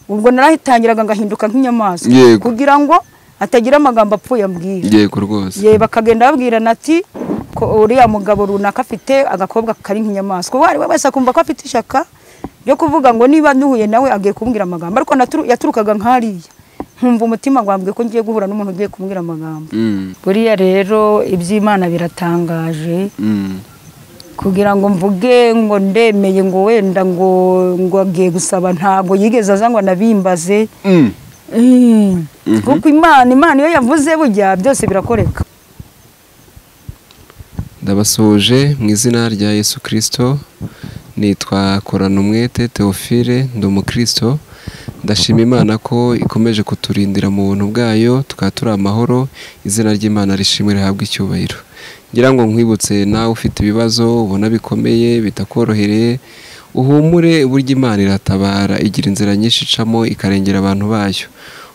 ubwo narahitangiraga ngahinduka nk'inyamaswa kugira ngo atagira amagambo apfuye ambwira. Yego rwose. Bakagenda babwirana ati ko uriya mugabo runaka afite agakobwa kari nk'inyamaswa. Wari wese akumva ko afite ishaka yo kuvuga ngo niba nduhuye nawe agiye kumbwira amagambo, ariko yaturukaga nk'ariya nkumva umutima gwambwe ko ngiye guhura n'umuntu ugiye kumbwira amagambo. Buriya rero iby'Imana biratangaje. Kugira ngo mvuge ngo ndemeye ngo wenda ngo agiye gusaba ntabwo yigeze aza ngo nabimbaze. Kuko Imana iyo yavuze burya byose birakoreka. Ndabasoje mu izina rya Yesu Kristo. Nitwa Koranumwete Theophile, ndi umukristo. Ndashima Imana ko ikomeje kuturindira mu buntu bwayo, tukaba turi amahoro. Izina ry'Imana rishimwe rihabwa icyubahiro. Ngira ngo nkwibutse nawe ufite ibibazo ubona bikomeye bitakorohereye, uhumure, burya Imana iratabara, igira inzira nyinshi icamo ikarengera abantu bayo.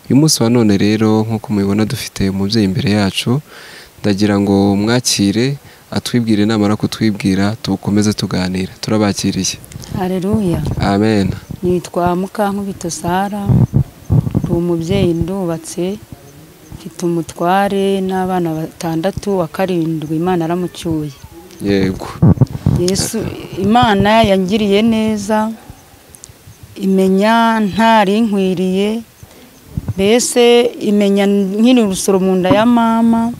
Uyu munsi wa none rero nk'uko mubibona dufite umubyeyi imbere yacu, ndagira ngo mwakire atwibwire, namara kutwibwira tukomeze tuganira. Turabakiriye. Haleluya. Amen. Nitwa Mukankubito Sara, ndi umubyeyi ndubatse, mfite umutware n'abana 6, wa 7 Imana aramucyuye. Yego. Yesu Imana yangiriye neza, imenya ntari nkwiriye, mbese imenya nkiri urusoro mu nda ya mama.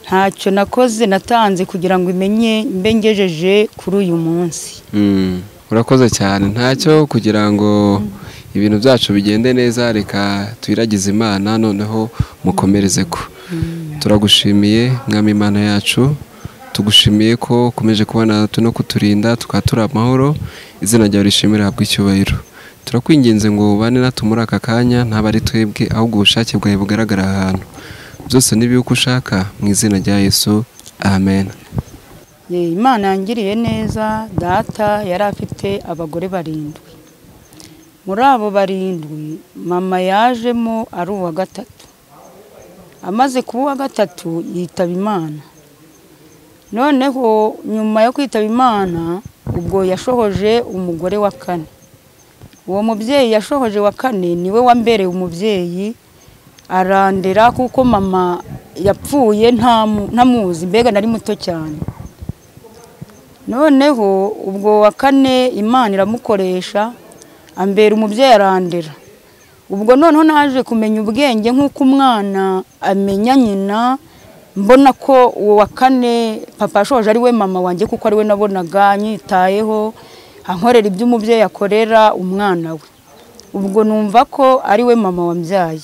Ntacyo nakoze natanze kugira ngo imenye mbe ngejeje kuri uyu munsi. Urakoze cyane. Ntacyo kugira ngo ibintu byacu bigende neza, reka twiragize Imana, noneho mukomereze ko. Turagushimiye Mwami Imana yacu, tugushimiye ko ukomeje kubana no kuturinda, tukaba turi amahoro. Izina ryawe rishimwe rihabwa icyubahiro. Turakwinginze ngo ubane natwe muri aka kanya, ntabwo ari twebwe ahubwo ubushake bwawe bugaragara ahantu. Byose nibi uko ushaka mu izina rya Yesu. Amen. Imana yangiriye neza. Data yari afite abagore 7. Muri abo 7 mama yajemo ari uwa 3. Amaze kuba uwa 3 yitaba Imana. Noneho nyuma yo kwitaba Imana ubwo yashohoje umugore wa 4. Uwo mubyeyi yashohoje wa 4 niwe wambereye umubyeyi, arandera kuko mama yapfuye ntamuzi, mbega nari muto cyane. Noneho ubwo wa 4 Imana iramukoresha ambera umubyeyi arandera. Ubwo noneho naje kumenya ubwenge nk'uko umwana amenya nyina, mbona ko uwo wa 4 papa yashoje ari we mama wanjye, kuko ari we nabonaga nyitayeho, ankorera ibyo umubyeyi akorera umwana we. Ubwo numva ko ari we mama wambyaye.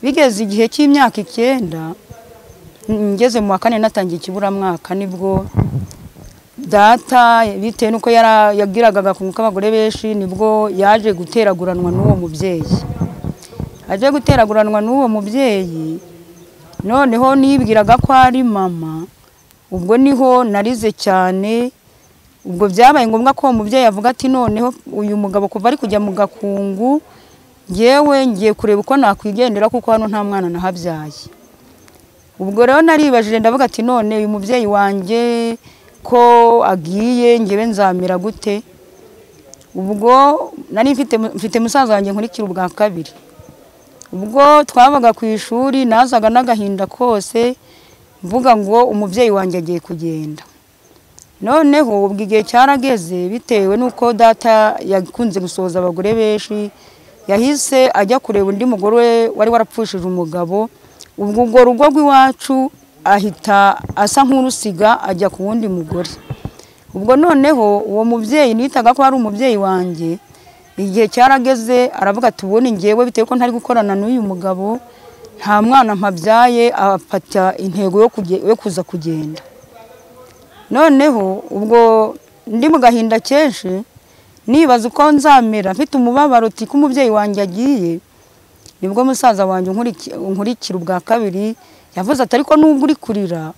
Bigeze igihe cy'imyaka 9, ngeze mu wa 4 natangiye ikiburamwaka, nibwo data bitewe nuko yagiraga agakungu k'abagore benshi, nibwo yaje guteraguranwa n'uwo mubyeyi. Aje guteraguranwa n'uwo mubyeyi, noneho nibwiraga ko ari mama. Ubwo niho narize cyane. Ubwo byabaye ngombwa ko umubyeyi avuga ati noneho uyu mugabo kuva ari kujya mu gakungu, ngewe ngiye kureba uko nakwigendera, kuko hano nta mwana nahabyaye. Ubwo rero naribajije ndavuga ati none uyu mubyeyi wanjye ko agiye, ngewe nzamira gute? Ubwo nari mfite musaza wanjye nkurikira ubwa 2. Ubwo twabaga ku ishuri nazaga n'agahinda kose, mvuga ngo umubyeyi wanjye agiye kugenda. Noneho ubwo igihe cyarageze, bitewe nuko data yakunze gusoza abagore benshi, yahise ajya kureba undi mugore wari warapfushije umugabo. Ubwo rugo rw'iwacu ahita asa nk'urusiga ajya ku wundi mugore. Ubwo noneho uwo mubyeyi nitaga ko ari umubyeyi wanjye, igihe cyarageze aravuga ati ubone ngewe bitewe ko ntari gukorana n'uyu mugabo, nta mwana mpabyaye, afata intego yo kuza kugenda. Noneho ubwo ndi mu gahinda kenshi, nibaza uko nzamera, mfite umubabaro uti ko umubyeyi wanjye agiye. Nibwo musaza wanjye nkurikira ubwa 2 yavuze ati ariko nubwo uri kurira,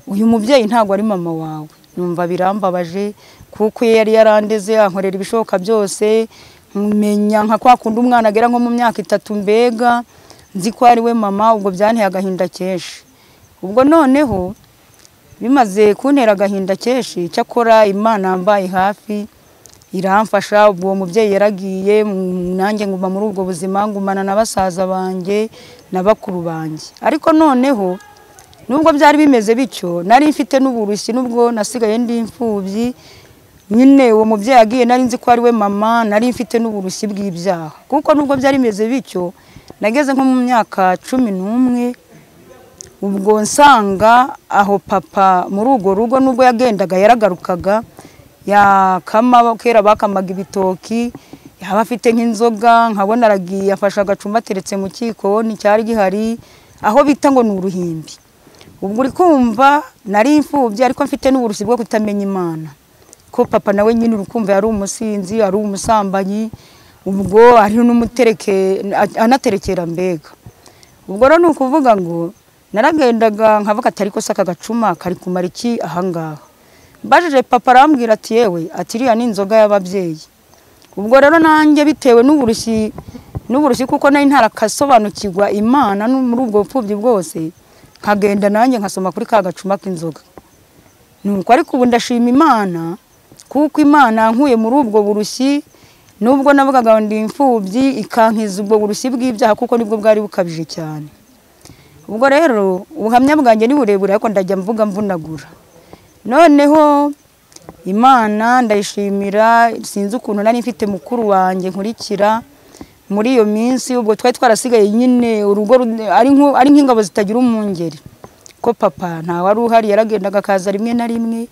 uyu mubyeyi ntabwo ari mama wawe. Numva birambabaje, kuko yari yarandeze ankorera ibishoboka byose, menya nka kwa kundi umwana agera nko mu myaka 3, mbega nzi ko ari we mama. Ubwo byanteye agahinda kenshi. Ubwo noneho bimaze kuntera agahinda kenshi, cyakora Imana yambaye hafi, iramfasha. Ubwo mubyeyi yaragiye, nanjye nguma muri ubwo buzima, ngumana na basaza banjye na bakuru banjye. Ariko noneho nubwo byari bimeze bityo, nari mfite n'uburushyi, nubwo nasigaye ndi imfubyi nyine. Uwo mubyeyi agiye nari nzi ko ari we mama, nari mfite n'uburushyi bw'ibyaha, kuko nubwo byari bimeze bityo nageze nko mu myaka 11. Ubwo nsanga aho papa muri urwo rugo, nubwo yagendaga yaragarukaga, yakama kera bakamaga ibitoki, yaba afite nk'inzoga, nkabona aragiye afasha agacuma ateretse mu kikoni cyari gihari aho bita ngo ni uruhimbi. Ubwo uri kumva nari imfubyi, ariko mfite n'uburushyi bwo kutamenya Imana, ko papa nawe nyine urukumva yari umusinzi, ari umusambanyi, ubwo ari n'umutereke anaterekera mbega. Ubwo rero nukuvuga ngo naragendaga nkavuga ati ariko saka gacuma kari kumara iki ahangaha. Mbajije papa arambwira ati yewe, ati iriya ni inzoga y'ababyeyi. Ubwo rero nanjye bitewe n'uburushyi kuko nari ntarakasobanukirwa Imana muri ubwo bupfubyi bwose, nkagenda nanjye nkasoma kuri ka gacuma k'inzoga. Nuko ariko ubu ndashima Imana, kuko Imana yankuye muri ubwo burushyi, nubwo navugaga ndi imfubyi ikankiza ubwo burushyi bw'ibyaha, kuko nibwo bwari bukabije cyane. Ubwo rero ubuhamya bwanjye ni burebure, ariko ndajya mvuga mvunagura. Noneho Imana ndayishimira, sinzi ukuntu nari mfite mukuru wanjye nkurikira muri iyo minsi. Ubwo twari twarasigaye nyine urugo ari nk'ingabo zitagira umwungeri, ko papa nta wari uhari, yaragendaga akaza rimwe na rimwe.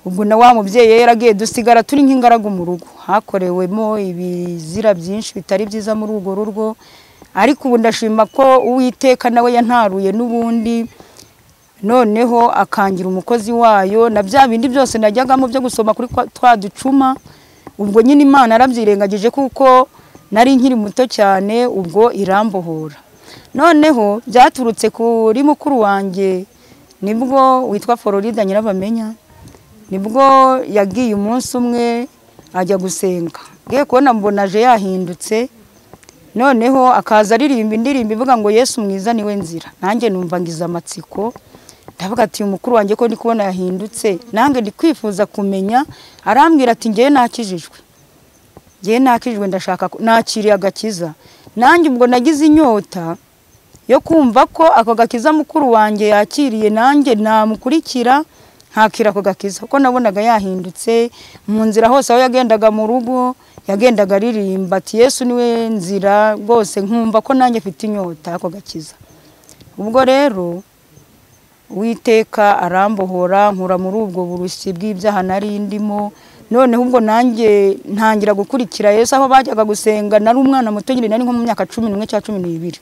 Ubwo na wa mubyeyi yaragiye, dusigara turi nk'ingaragu mu rugo. Hakorewemo ibizira byinshi bitari byiza muri urwo rugo, ariko ubu ndashima ko Uwiteka nawe yantaruye n'ubundi, noneho akangira umukozi wayo. Na bya bindi byose najyagamo byo gusoma kuri twa ducuma, ubwo nyine Imana arabyirengagije, kuko nari nkiri muto cyane, ubwo irambohora. Noneho byaturutse kuri mukuru wanjye, nibwo witwa Florida Nyirabamenya, nibwo yagiye umunsi umwe ajya gusenga. Ngiye kubona mbona aje yahindutse, noneho akaza aririmba indirimbo ivuga ngo Yesu mwiza niwe nzira. Nanjye numva ngize amatsiko, ndavuga ati umukuru wanjye ko ndi kubona yahindutse, nange ndi kwifuza kumenya. Arambwira ati ngiye nakijijwe, ndashaka nakiriye agakiza. Nanjye ubwo nagize inyota yo kumva ko ako gakiza mukuru wanjye yakiriye, nanjye namukurikira nkakira ako gakiza, kuko nabonaga yahindutse. Mu nzira hose aho yagendaga mu rugo, yagendaga aririmba ati Yesu niwe nzira rwose, nkumva ko nanjye mfite inyota ako gakiza. Ubwo rero Uwiteka arambohora, nkura muri ubwo burushyi bw'ibyaha nari ndimo. Noneho ubwo nanjye ntangira gukurikira Yesu. Aho bajyaga gusenga, nari umwana muto nyine, nari nko mu myaka 11 cyangwa 12.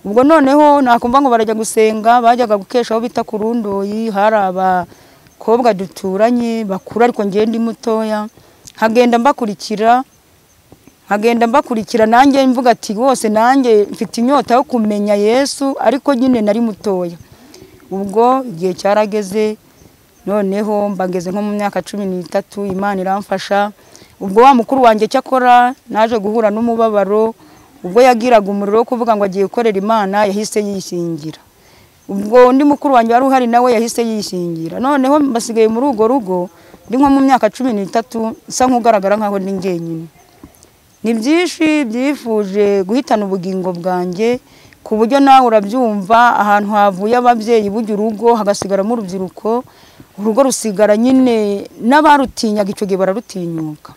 Ubwo noneho nakumva ngo barajya gusenga, bajyaga gukesha aho bita ku Rundoyi. Hari abakobwa duturanye bakuru, ariko ngiye ndi mutoya, nkagenda mbakurikira nanjye mvuga ati bose nanjye mfite inyota yo kumenya Yesu, ariko nyine nari mutoya. Ubwo igihe cyarageze, noneho mbageze nko mu myaka 13, Imana iramfasha. Ubwo wa mukuru wanjye cyakora naje guhura n'umubabaro, ubwo yagiraga umuriro wo kuvuga ngo agiye gukorera Imana, yahise yishingira. Ubwo undi mukuru wanjye wari uhari nawe yahise yishingira. Noneho mbasigaye muri urwo rugo, ndi nko mu myaka 13, nsa nk'ugaragara nkaho ndi njyenyine. Ni byinshi byifuje guhitana ubugingo bwanjye, ku buryo nawe urabyumva, ahantu havuye ababyeyi burya urugo hagasigaramo urubyiruko, urugo rusigara nyine n'abarutinyaga icyo gihe bararutinyuka.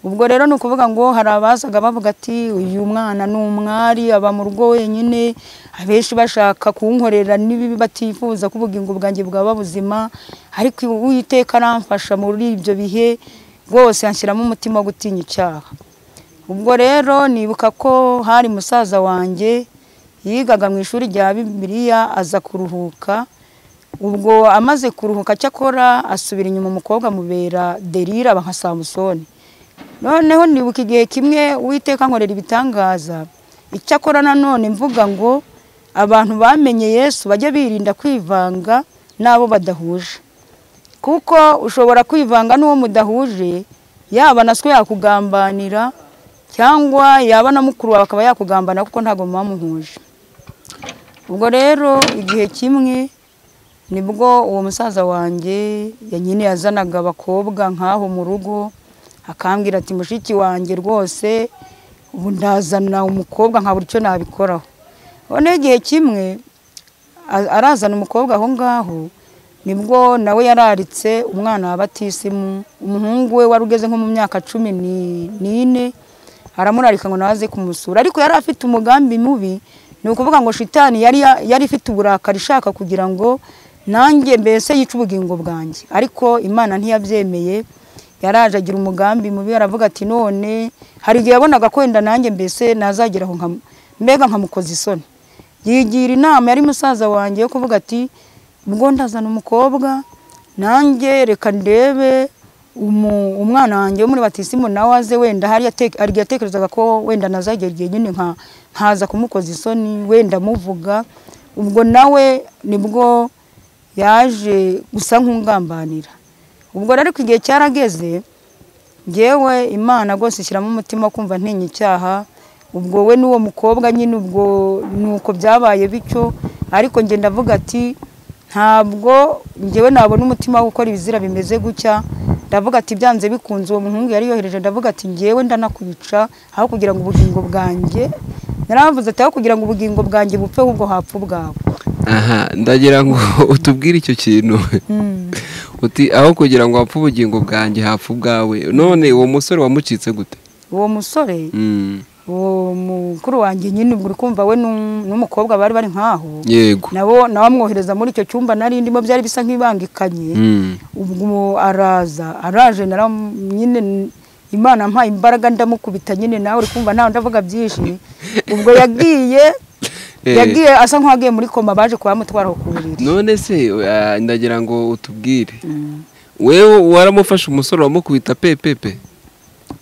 Ubwo rero ni ukuvuga ngo hari abazaga bavuga ati uyu mwana ni umwari, aba mu rugo wenyine, abenshi bashaka kunkorera n'ibibi, batifuza ko ubugingo bwanjye bwaba buzima. Ariko Uwiteka aramfasha muri ibyo bihe rwose, anshyiramo umutima wo gutinya icyaha. Ubwo rero nibuka ko hari musaza wanjye yigaga mu ishuri rya Bibiliya, aza kuruhuka. Ubwo amaze kuruhuka cyakora asubira inyuma, umukobwa mubera Delira nka Samusoni. Noneho nibuka igihe kimwe Uwiteka nkorera ibitangaza. Icyakora nanone mvuga ngo abantu bamenye Yesu bajye birinda kwivanga n'abo badahuje, kuko ushobora kwivanga n'uwo mudahuje, yaba naswe yakugambanira, cyangwa yaba na mukuru wawe akaba yakugambana, kuko ntago muhuje. Ubwo rero igihe kimwe nibwo uwo musaza wanjye nyine yazanaga abakobwa nkaho mu rugo, akambwira ati mushiki wanjye rwose ubu ndazana umukobwa nkabura icyo nabikoraho. Noneho igihe kimwe arazana umukobwa aho ngaho, nibwo nawe yararitse umwana wa batisimu, umuhungu we wari ugeze nko mu myaka 14, aramurarika ngo naze kumusura, ariko yari afite umugambi mubi. Ni ukuvuga ngo shitani yari ifite uburakari ishaka kugira ngo nanjye mbese yica ubugingo bwanjye, ariko Imana ntiyabyemeye. Yaraje agira umugambi mubi, aravuga ati none hari igihe yabonaga ko wenda nanjye mbese nazageraho mbega nkamukoza isoni. Yigira inama, yari musaza wanjye, yo kuvuga ati ubwo ndazana umukobwa nanjye reka ndebe umwana wanjye wo muri batisimu nawe aze, wenda hari yatekerezaga ko wenda nazagera igihe nyine nkaza kumukoza isoni wenda muvuga. Ubwo nawe nibwo yaje gusa nk'ungambanira. Ubwo rero igihe cyarageze, ngewe Imana rwose ishyiramo umutima kumva ntinya icyaha. Ubwo we n'uwo mukobwa nyine ubwo nuko byabaye bityo, ariko nge ndavuga ati ntabwo ngewe nabona umutima wo gukora ibizira bimeze gutya. Ndavuga ati byanze bikunze uwo muhungu yari yohereje, ndavuga ati ngewe ndanakwica aho kugira ngo ubugingo bwanjye, naravuze ati aho kugira ngo ubugingo bwanjye bupfe ahubwo hapfa ubwawe. Aha, ndagira ngo utubwire icyo kintu. Uti aho kugira ngo hapfe ubugingo bwanjye hapfa ubwawe. None uwo musore wamucitse gute? Uwo musore uwo mukuru wanjye nyine ubwo kumva we n'umukobwa bari nkaho, yego, nawe amwohereza muri icyo cyumba nari ndimo, byari bisa nk'ibangikanye. Ubwo araje nyine Imana mpaye imbaraga ndamukubita nyine, nawe uri kumva ntawe ndavuga byinshi. Ubwo yagiye asa nk'uwagiye muri koma, baje kubamutwara ku buriri. None se ndagira ngo utubwire, wewe waramufashe umusore wamukubita pepepe?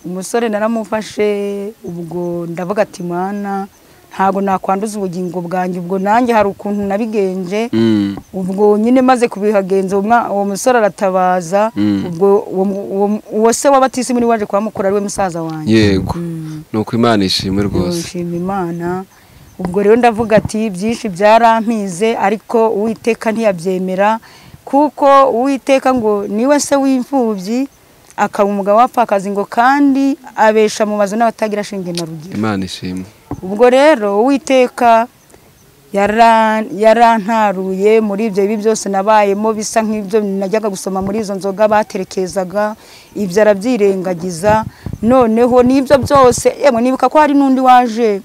Umusore naramufashe, ubwo ndavuga ati Mana ntago nakwanduza ubugingo bwanjye. Ubwo nanjye hari ukuntu nabigenje. Ubwo nyine maze kubihagenza uwo musore aratabaza. Ubwo uwo se wabatisi muri waje kwamukura ari we musaza wanjye. Yego, nuko Imana ishimwe rwose. Ishimwe Imana. Ubwo rero ndavuga ati byinshi byarampize, ariko Uwiteka ntiyabyemera, kuko Uwiteka ngo niwe se w'imfubyi, akaba umugabo w'apfakazi, ngo kandi abesha mu mazu n'abatagira shinge na rugero. Imana ishimwe. Ubwo rero Uwiteka yarantaruye muri ibyo bibi byose nabayemo, bisa nk'ibyo najyaga gusoma muri izo nzoga baterekezaga, ibyo arabyirengagiza. Noneho n'ibyo byose yemwe nibuka ko hari n'undi waje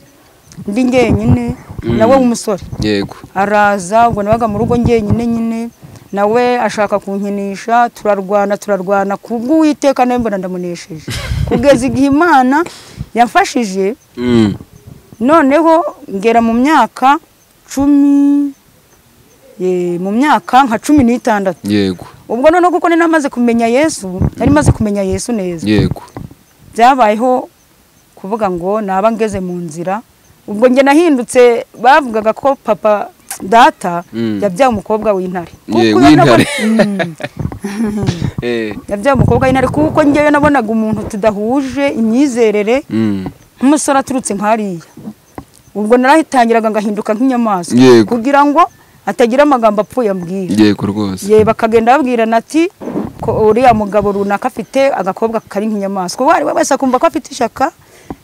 ndi ngenyine, nawe w'umusore. Yego. Araza, ubwo nabaga mu rugo ngenyine nyine, nawe ashaka kunkinisha, turarwana kubwo Uwiteka nawe mbona ndamunesheje, kugeza igihe Imana yamfashije. Noneho ngera mu myaka 10, mu myaka nka 16. Yego. Ubwo noneho kuko ni namaze kumenya Yesu, nari maze kumenya Yesu neza. Yego. Byabayeho kuvuga ngo naba ngeze mu nzira. Ubwo nge nahindutse, bavugaga ko papa data yabyaye umukobwa w'intare. W'intare. Yabyaye umukobwa w'intare, kuko ngewe nabonaga umuntu tudahuje imyizerere, nk'umusore aturutse nkariya. Ubwo narahitangiraga ngahinduka nk'inyamaswa, kugira ngo atagira amagambo apfuye ambwira. Yego rwose. Bakagenda babwirana ati ko uriya mugabo runaka afite agakobwa kari nk'inyamaswa. Wari wese akumva ko afite ishaka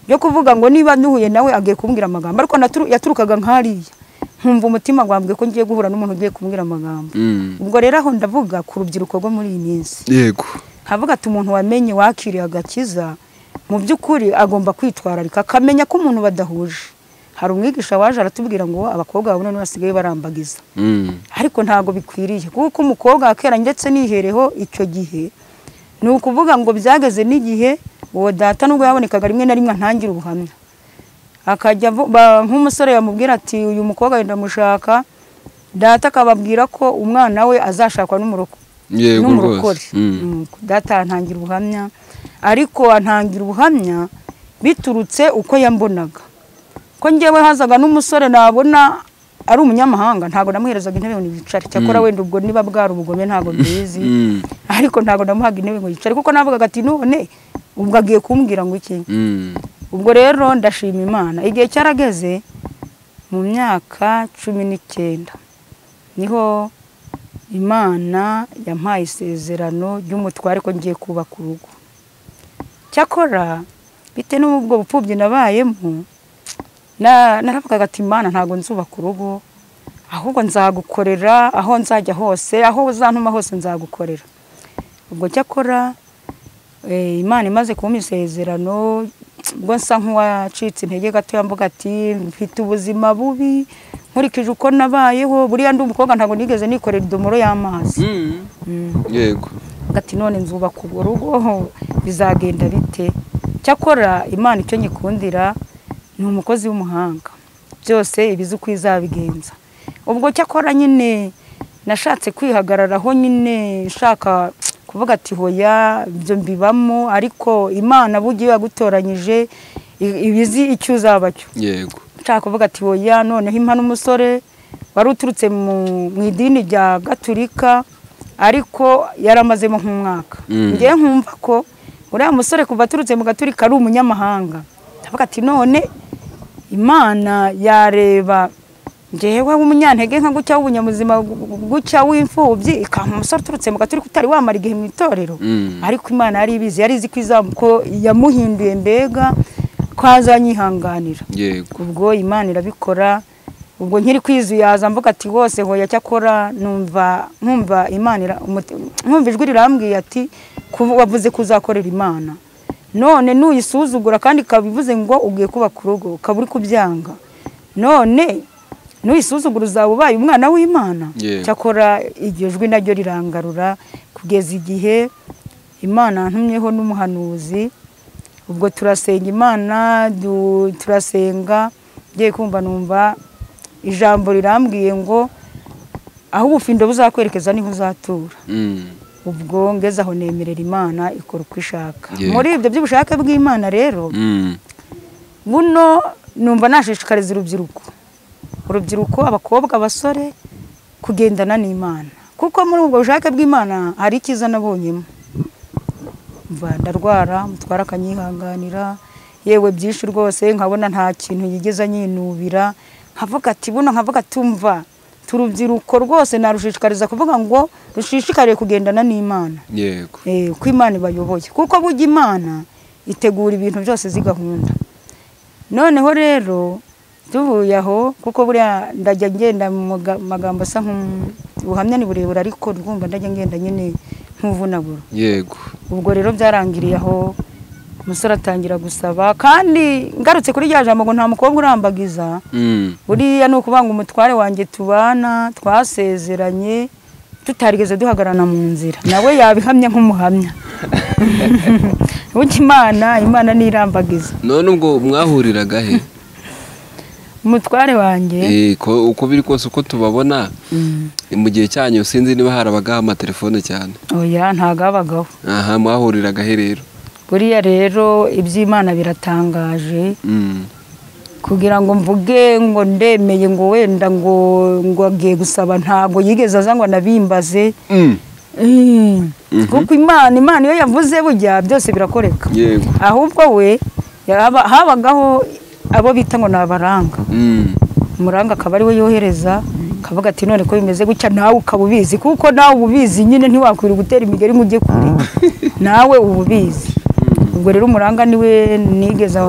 yo kuvuga ngo niba nduhuye nawe agiye kumbwira amagambo, ariko yaturukaga nkariya, nkumva umutima gwambwe ko ngiye guhura n'umuntu ugiye kumbwira amagambo. Ubwo rero aho ndavuga ku rubyiruko rwo muri iyi minsi. Yego. Havuga ati umuntu wamenye wakiriye agakiza, mu by'ukuri agomba kwitwararika, akamenya ko umuntu badahuje. Hari umwigisha waje aratubwira ngo abakobwa babone basigaye barambagiza. Ariko ntago bikwiriye, kuko umukobwa akera ndetse nihereho icyo gihe, ni ukuvuga ngo byageze n'igihe uwo data nubwo yabonekaga rimwe na rimwe ntangira ubuhamya, akajya nk'umusore yamubwira ati uyu mukobwa yenda mushaka, data akababwira ko umwana we azashakwa n'umurokore. Data antangira ubuhamya, ariko antangira ubuhamya biturutse uko yambonaga, ko ngewe hazaga n'umusore nabona ari umunyamahanga, ntago namuherezaga intebe ngo yicare. Cyakora wenda ubwo niba bwari ubugome ntago mbizi, ariko ntago namuhaga intebe ngo yicare, kuko navugaga ati none ubwo agiye kumbwira ngo iki. Ubwo rero ndashima Imana, igihe cyarageze mu myaka 19 niho Imana yampaye isezerano ry'umutware ko ngiye kubaka urugo. cyakora bite n'ubwo bupfubyi nabayemo naravugaga ati Imana ntabwo nzubaka urugo, ahubwo nzagukorera aho nzajya hose, aho uzantuma hose nzagukorera. Ubwo cyakora Imana imaze kumpa isezerano, ubwo nsa nk'uwacitse intege gato, yamvuga ati mfite ubuzima bubi nkurikije uko nabayeho, buriya ndi umukobwa ntabwo nigeze nikorera idomoro y'amazi. Yego. Ati none nzubaka urugo bizagenda bite? Cyakora Imana icyo nyikundira ni umukozi w'umuhanga, byose ibizi uko izabigenza. Ubwo cyakora nyine nashatse kwihagararaho, nyine nshaka kuvuga ati hoya ibyo mbibamo, ariko Imana bugiye yagutoranyije ibizi icyo uzaba cyo. Yego. Nshaka kuvuga ati hoya, noneho impana umusore wari uturutse mu idini rya Gatulika, ariko yaramazemo nk'umwaka. Ngiye nkumva ko uriya musore kuva aturutse mu Gatulika ari umunyamahanga. Ndavuga ati none Imana yareba ngewe w'umunyantege nka gutya w'ubunyamuzima gutya w'imfubyi, ikampa umusore uturutse mu Gatulika utari wamara igihe mu itorero. Ariko Imana yari ibizi, yari izi ko yamuhinduye, mbega ko azanyihanganira. Yego. Ubwo Imana irabikora. Ubwo nkiri kwizuyaza mvuga ati wose hoya, cyakora nkumva Imana nkumva ijwi rirambwiye ati wavuze kuzakorera Imana, none nuyisuzugura kandi kabivuze ngo ugiye kubaka urugo ukaba uri kubyanga, none nuyisuzugura uzaba ubaye umwana w'Imana. Cyakora iryo jwi naryo rirangarura kugeza igihe Imana ntumyeho n'umuhanuzi. Ubwo turasenga Imana, turasenga, ngiye kumva numva ijambo rirambwiye ngo aho ubufindo buzakwerekeza niho uzatura. Ubwo ngeze aho nemerera Imana ikora uko ishaka. Muri ibyo by'ubushake bw'Imana rero, buno numva nashishikariza urubyiruko, abakobwa, abasore kugendana n'Imana, kuko muri ubwo bushake bw'Imana hari icyiza nabonyemo. Ndarwara, mutwara akanyihanganira, yewe byinshi rwose, nkabona nta kintu yigeze anyinubira, nkavuga ati buno, nkavuga tumva turubyiruko rwose narushishikariza kuvuga ngo rushishikariye kugendana n'Imana. Yego. Ko Imana ibayoboye, kuko burya Imana itegura ibintu byose zigahunda. Noneho rero tuvuye aho, kuko buriya ndajya ngenda mu magambo asa nk'ubuhamya ni burebure, ariko ndumva ndajya ngenda nyine nk'uvunagura. Yego. Ubwo rero byarangiriye aho umusore atangira gusaba, kandi ngarutse kuri rya jambo ngo nta mukobwa urambagiza. Buriya ni ukubanga umutware wanjye tubana, twasezeranye tutarigeze duhagarana mu nzira, nawe yabihamya nk'umuhamya. Burya Imana nirambagiza. None ubwo mwahuriraga he? Umutware wanjye uko biri kose uko tubabona mu gihe cyanyu, sinzi niba harabagaho amatelefone cyane. Oya, ntago abagaho. Aha, mwahuriraga he rero? Buriya rero iby'Imana biratangaje. Kugira ngo mvuge ngo ndemeye ngo wenda ngo agiye gusaba, ntago yigeze aza ngo nabimbaze. Kuko Imana iyo yavuze burya byose birakoreka. Ahubwo we habagaho abo bita ngo nabaranga. Umuranga akaba ari we yohereza, akavuga ati none ko bimeze gutya, nawe ukaba ubizi, kuko nawe ububizi nyine ntiwakwira gutera imigeri ngo ujye kure, nawe ububizi. Ubwo rero umuranga niwe nigeze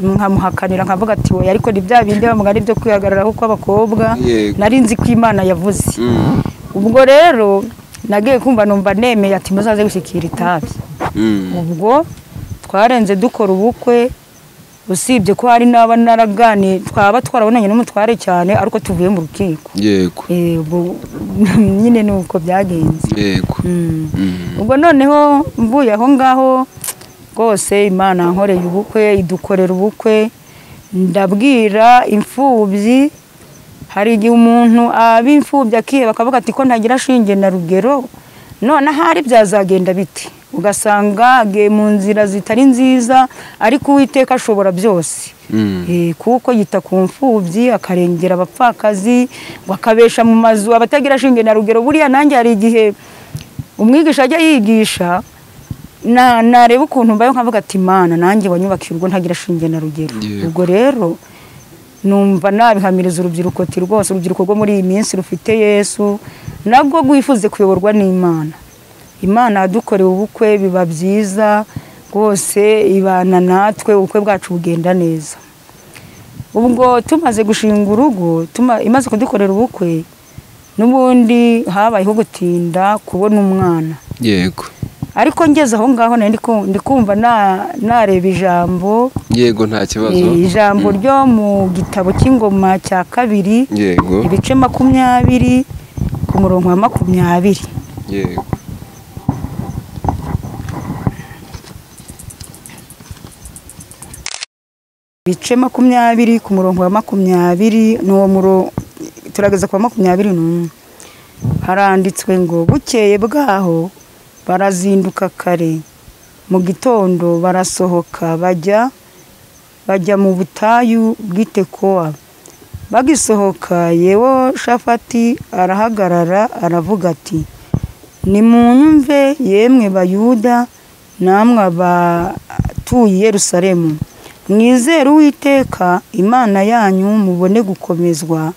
nkamuhakanira, nkavuga ati oya, ariko ni bya bindi bamugana byo kwihagararaho kw'abakobwa, nari nzi ko Imana yavuze. Ubwo rero nagiye kumva numva nemeye ati muzaze gushyikira itabi. Ubwo twarenze dukora ubukwe, usibye ko hari n'aba naragane twaba twarabonanye n'umutware cyane, ariko tuvuye mu rukiko. Yego. Nyine ni uko byagenze. Yego. Ubwo noneho mvuye aho ngaho rwose, Imana nkoreye ubukwe, idukorera ubukwe. Ndabwira imfubyi, hari igihe umuntu aba imfubyi akiheba akavuga ati ko ntagira shinge na rugero, none ahari byazagenda biti, ugasanga agiye mu nzira zitari nziza, ariko Uwiteka ashobora byose. Kuko yita ku mfubyi, akarengera abapfakazi, akabesha mu mazu abatagira shinge na rugero. Buriya nanjye hari igihe umwigisha ajya yigisha, nareba ukuntu mbaye nkavuga ati Imana nanjye wanyubakiye urwo ntagira shinge na rugero. Ubwo rero numva nabihamiriza urubyiruko ati rwose urubyiruko rwo muri iyi minsi rufite Yesu, nabwo rwifuze kuyoborwa n'Imana. Imana yadukoreye ubukwe, biba byiza, rwose ibana natwe ubukwe bwacu bugenda neza. Ubwo tumaze gushinga urugo imaze kudukorera ubukwe n'ubundi habayeho gutinda kubona umwana. Yego. Ariko ngeze aho ngaho ndi kumva nareba ijambo. Yego, nta kibazo. Ijambo ryo mu gitabo cy'Ingoma cya 2. Yego. Ibice 20 ku murongo wa 20. Yego. Ibice 20 ku murongo wa 20 n'uwo turageza kwa 21. Haranditswe ngo bukeye bwaho barazinduka kare mu gitondo barasohoka bajya mu butayu bw'Itekowa. Bagisohoka Yehoshafati arahagarara aravuga ati nimunyumve yemwe Bayuda namwe abatuye Yerusalemu, mwizere Uwiteka Imana yanyu mubone gukomezwa,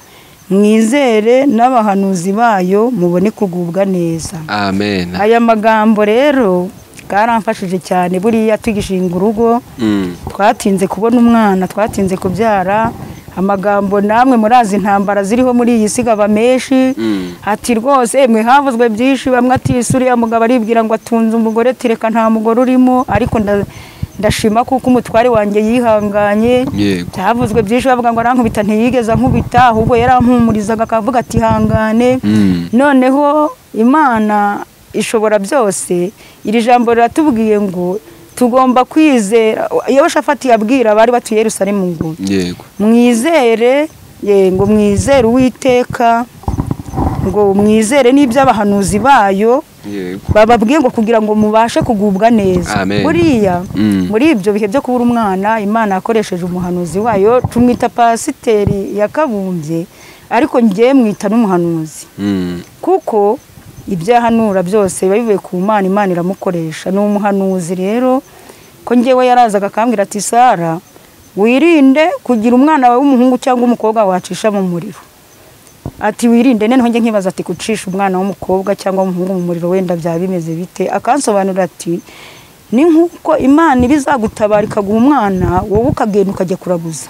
mwizere n'abahanuzi bayo mubone kugubwa neza. Amen. Aya magambo rero karamfashije cyane buriya tugishinga urugo. Twatinze kubona umwana, twatinze kubyara. Amagambo namwe murazi intambara ziriho muri iyi siga bameshi. Ati rwose mwe havuzwe byinshi, bamwe ati suriya mugabo aribwira ngo atunze umugore tireka nta mugore urimo, ariko ndashima kuko umutware wanjye yihanganye. Cyavuzwe byinshi bavuga ngo arankubita, ntiyigeze nkubita, ahubwo yarampumurizaga akavuga ati hangane. Noneho Imana ishobora byose, iri jambo riratubwiye ngo tugomba kwizera. Yehoshafati yabwira abari batuye Yerusalemu ngo mwizere, ngo mwizere Uwiteka, ngo mwizere n'iby'abahanuzi bayo bababwiye ngo kugira ngo mubashe kugubwa neza. Buriya muri ibyo bihe byo kubura umwana Imana yakoresheje umuhanuzi wayo, tumwita pasiteri yakabumbye, ariko ngiye mwita n'umuhanuzi kuko ibyahanura byose bivuye ku Mana, Imana iramukoresha. Ni umuhanuzi rero ko ngewe yarazaga akambwira ati Sara wirinde kugira umwana wawe w'umuhungu cyangwa umukobwa wacisha mu muriro. Ati wirinde. Noneho nge nkibaza ati kucisha umwana w'umukobwa cyangwa umuhungu mu muriro wenda byaba bimeze bite? Akansobanura ati ni nkuko Imana ibizagutabara ikaguha umwana wowe ukagenda ukajya kuraguza.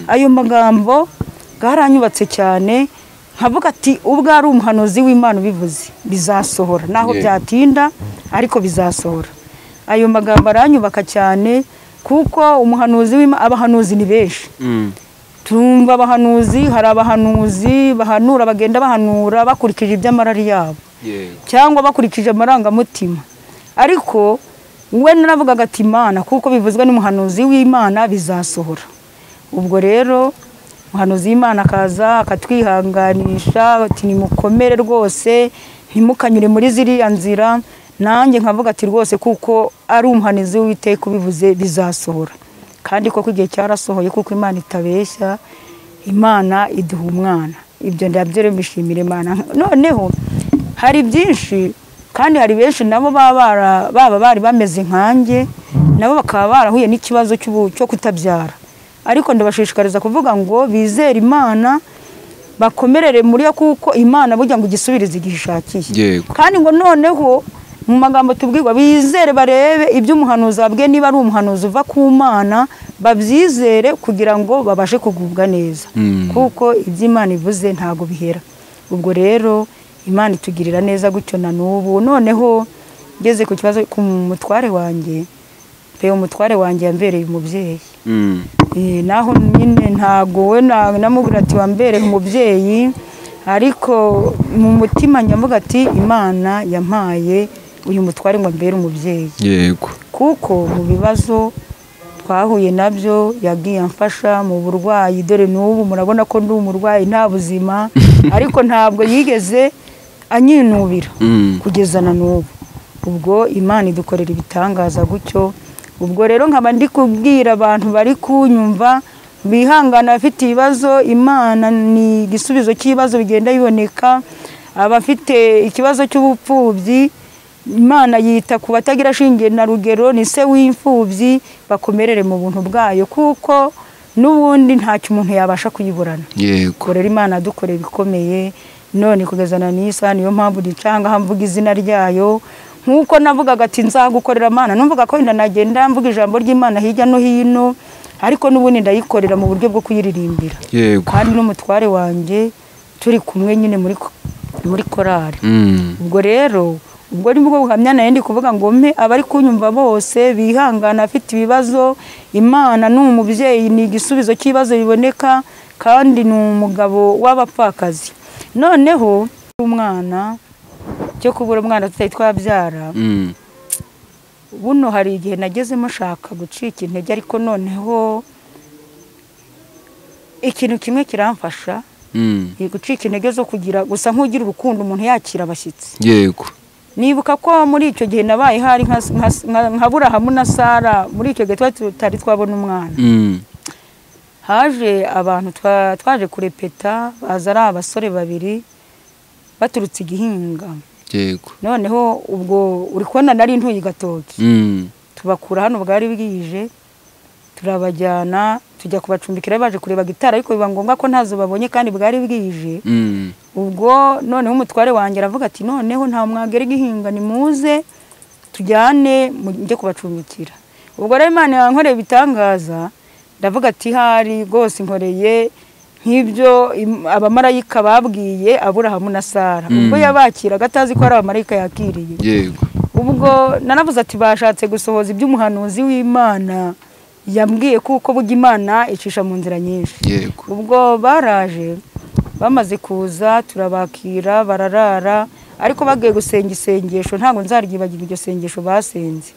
Ayo magambo garanyubatse cyane, nkavuga ati ubwo ari umuhanuzi w'Imana ubivuze bizasohora, naho byatinda ariko bizasohora. Ayo magambo aranyubaka cyane kuko umuhanuzi w'Imana, abahanuzi ni benshi. Tumva abahanuzi, hari abahanuzi bahanura bagenda bahanura bakurikije iby'amarari yabo cyangwa bakurikije amarangamutima, ariko we naravugaga ati Imana kuko bivuzwe n'umuhanuzi w'Imana bizasohora. Ubwo rero umuhanuzi w'Imana akaza akatwihanganisha ati nimukomere rwose ntimukanyure muri ziriya nzira. Nanjye nkavuga ati rwose kuko ari umuhanuzi w'Uwiteka ubivuze bizasohora. Kandi koko igihe cyarasohoye kuko Imana itabeshya, Imana iduha umwana. Ibyo ndabyere mbishimire Imana. Noneho hari byinshi kandi hari benshi nabo baba bari bameze nkanjye, nabo bakaba barahuye n'ikibazo cyo kutabyara, ariko ndabashishikariza kuvuga ngo bizere Imana, bakomerere muri yo kuko Imana burya ngo igisubirize igishakiye. Kandi ngo noneho mu magambo tubwirwa bizere barebe ibyo umuhanuzi abwiye, niba ari umuhanuzi uva ku Mana babyizere kugira ngo babashe kugubwa neza kuko iby'Imana ivuze ntago bihera. Ubwo rero Imana itugirira neza gutyo na n'ubu. Noneho ngeze ku kibazo ku mutware wanjye, pe umutware wanjye yambereye umubyeyi. Naho nyine ntago we namubwira ati wambereye umubyeyi, ariko mu mutima nyavuga ati Imana yampaye uyu mutware ngo mbere umubyeyi. Kuko mu bibazo twahuye nabyo yagiye amfasha mu burwayi, dore n'ubu murabona ko ndi umurwayi nta buzima, ariko ntabwo yigeze anyinubira kugeza na n'ubu. Ubwo Imana idukorera ibitangaza gutyo. Ubwo rero nkaba ndi kubwira abantu bari kunyumva bihangana afite ibibazo, Imana ni igisubizo cy'ibibazo bigenda biboneka. Abafite ikibazo cy'ubupfubyi, Imana yita ku batagira shinge na rugero, ni se w'imfubyi, bakomerere mu buntu bwayo kuko n'ubundi ntacyo umuntu yabasha kuyiburana. Rero Imana dukorera bikomeye none kugezana n'isa. Niyo mpamvu ndicanga hamvuga izina ryayo nkuko navugaga ati nzagukorera Mana, numvaga ko wenda nagenda mvuga ijambo ry'Imana hirya no hino, ariko n'ubundi ndayikorera mu buryo bwo kuyiririmbira. Yego. Kandi n'umutware wanjye turi kumwe nyine muri korari. Ubwo rero ubwo ni bwo buhamya naye ndi kuvuga ngo mpe abari kunyumva bose bihangana afite ibibazo, Imana ni umubyeyi, ni igisubizo cy'ibibazo biboneka, kandi ni umugabo w'abapfakazi. Noneho umwana cyo kubura umwana tutari twabyara, buno hari igihe nagezemo shaka gucika intege, ariko noneho ikintu kimwe kiramfasha, gucika intege zo kugira gusa nk'ugira urukundo umuntu yakira abashyitsi. Yego. Nibuka ko muri icyo gihe nabaye hari nka Burahamu na Sara, muri icyo gihe tutari twabona umwana. Haje abantu twaje kurepeta, baza ari abasore babiri baturutse Igihinga. Yego. Noneho ubwo uri kubona nari ntuye Gatoki. Tubakura hano bwari bwije, turabajyana tujya kubacumbikira, baje kureba gitara, ariko biba ngombwa ko ntazo babonye kandi bwari bwije. Ubwo noneho umutware wanjye aravuga ati noneho nta mwagera Igihinga, ni muze tujyane njye kubacumbikira. Ubwo rero Imana yankoreye ibitangaza, ndavuga ati hari rwose nkoreye nk'ibyo abamarayika babwiye Aburahamu na Sara. Ubwo yabakiraga atazi ko ari abamarayika yakiriye. Yego. Ubwo nanavuze ati bashatse gusohoza iby'umuhanuzi w'Imana yambwiye, kuko burya Imana icisha mu nzira nyinshi. Yego. Ubwo baraje, bamaze kuza turabakira, bararara, ariko bagiye gusenga isengesho, ntabwo nzaryibagirwa iryo sengesho basenze.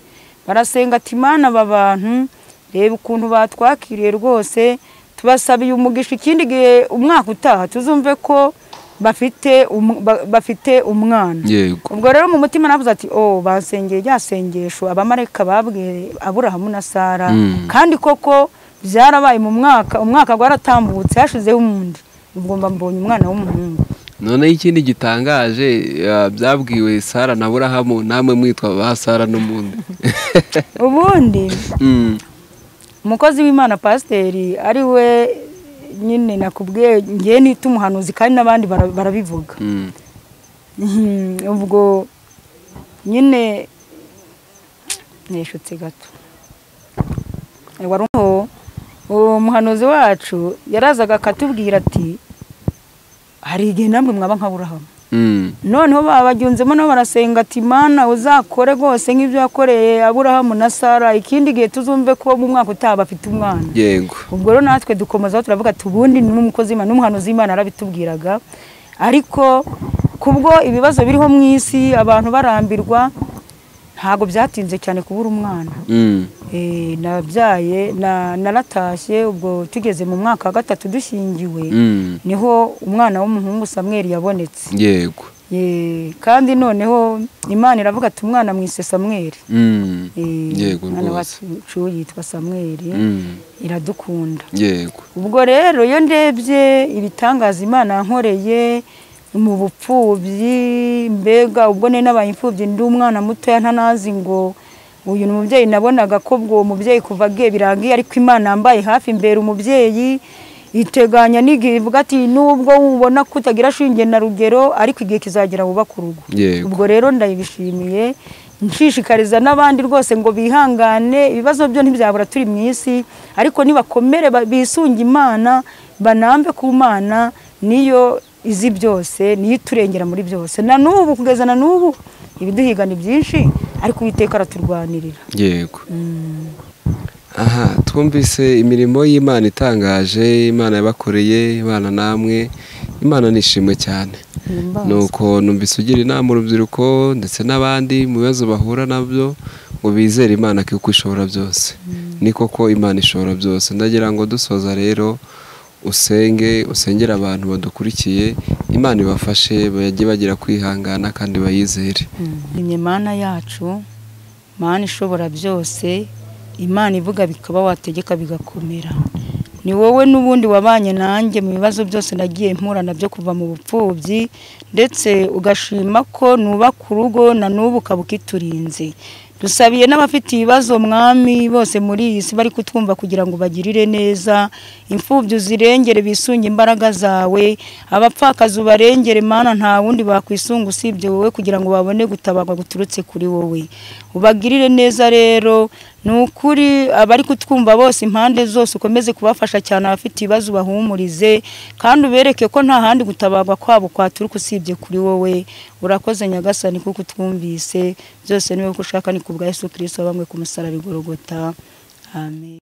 Barasenga ati Imana, aba bantu reba ukuntu batwakiriye rwose, tubasabiye umugisha, ikindi gihe umwaka utaha tuzumve ko bafite umwana. Yego. Ubwo rero mu mutima navuze ati basengeye rya sengesho abamarayika babwiye Aburahamu na Sara, kandi koko byarabaye mu umwaka gwaratambutse, hashizeho umundi, ubwo mbonye umwana w'umuhungu. None ikindi gitangaje, byabwiwe Sara na Aburahamu, namwe mwitwa ba Sara n'umundi. Ubundi umukozi w'Imana pasiteri ari we nyine nakubwiye ngiye nita umuhanuzi, kandi n'abandi barabivuga. Ubwo nyine neshutse gato, waruho umuhanuzi wacu yarazaga akatubwira ati hari igihe namwe mwaba nka Aburahamu. Noneho babagyunzemo nabo barasenga ati Imana uzakore rwose nk'ibyo yakoreye Aburahamu na Sara, ikindi gihe tuzumve ko mu mwaka utaha bafite umwana. Yego. Ubwo rero natwe dukomezaho turavuga ati ubundi n'umukozi w'Imana n'umuhanuzi w'Imana arabitubwiraga, ariko kubwo ibibazo biriho mu isi abantu barambirwa, ntago byatinze cyane kubura umwana. Nabyaye naratashye, ubwo tugeze mu mwaka wa 3 dushingiwe, niho umwana w'umuhungu Samweli yabonetse. Yego. Kandi noneho Imana iravuga ati umwana mwise Samweli. Yego. Umwana wacu yitwa Samweli, iradukunda. Yego. Ubwo rero iyo ndebye ibitangaza Imana yankoreye mu bupfubyi, mbega ubwo ne nabaye imfubyi, ndi umwana muto ntanazi ngo uyu ni umubyeyi, nabonaga ko bwo umubyeyi kuva agiye birangiye, ariko Imana yambaye hafi imbere umubyeyi, iteganya n'igihe ivuga ati nubwo ubona ko utagira shinge na rugero, ariko igihe kizagera wubaka urugo. Ubwo rero ndayibishimiye, nshishikariza n'abandi rwose ngo bihangane, ibibazo byo ntibyabura turi mu isi, ariko nibakomere bisunga Imana, banambe ku Mana, niyo izi byose, niyo iturengera muri byose. Na n'ubu kugeza na n'ubu ibiduhigana byinshi, ariko Uwiteka araturwanirira. Yego. Aha, twumvise imirimo y'Imana itangaje Imana yabakoreye, Imana namwe, Imana nishimwe cyane. Nuko numvise ugira inama urubyiruko ndetse n'abandi mu bibazo bahura nabyo, ngo bizere Imana kuko ishobora byose. Ni koko Imana ishobora byose. Ndagira ngo dusoza rero usengera abantu badukurikiye, Imana ibafashe bajye bagira kwihangana kandi bayizere. Imana yacu, Imana ishobora byose, Imana ivuga bikaba, wategeka bigakomera. Ni wowe n'ubundi wabanye nanjye mu bibazo byose nagiye mpura nabyo kuva mu bupfubyi, ndetse ugashima ko nubaka urugo na n'ubu ukaba ukiturinze. dusabiye n'abafite ibibazo mwami bose muri iyi si bari kutwumva kugira ngo bagirire neza, imfubyi uzirengere bisunge imbaraga zawe, abapfakazi ubarengere Mana nta wundi bakwisunga usibye wowe kugira ngo babone gutabarwa guturutse kuri wowe. Ubagirire neza rero nukuri abari kutwumva bose impande zose ukomeze kubafasha cyane, abafite ibibazo bahumurize kandi ubereke ko nta handi gutabarwa kwabo kwaturuka usibye kuri wowe. Urakoze Nyagasani kuko twumvise byose niwe uko ushaka, ni kubwa Yesu Kristo bamwe ku musaraba i Golgotha. Amen.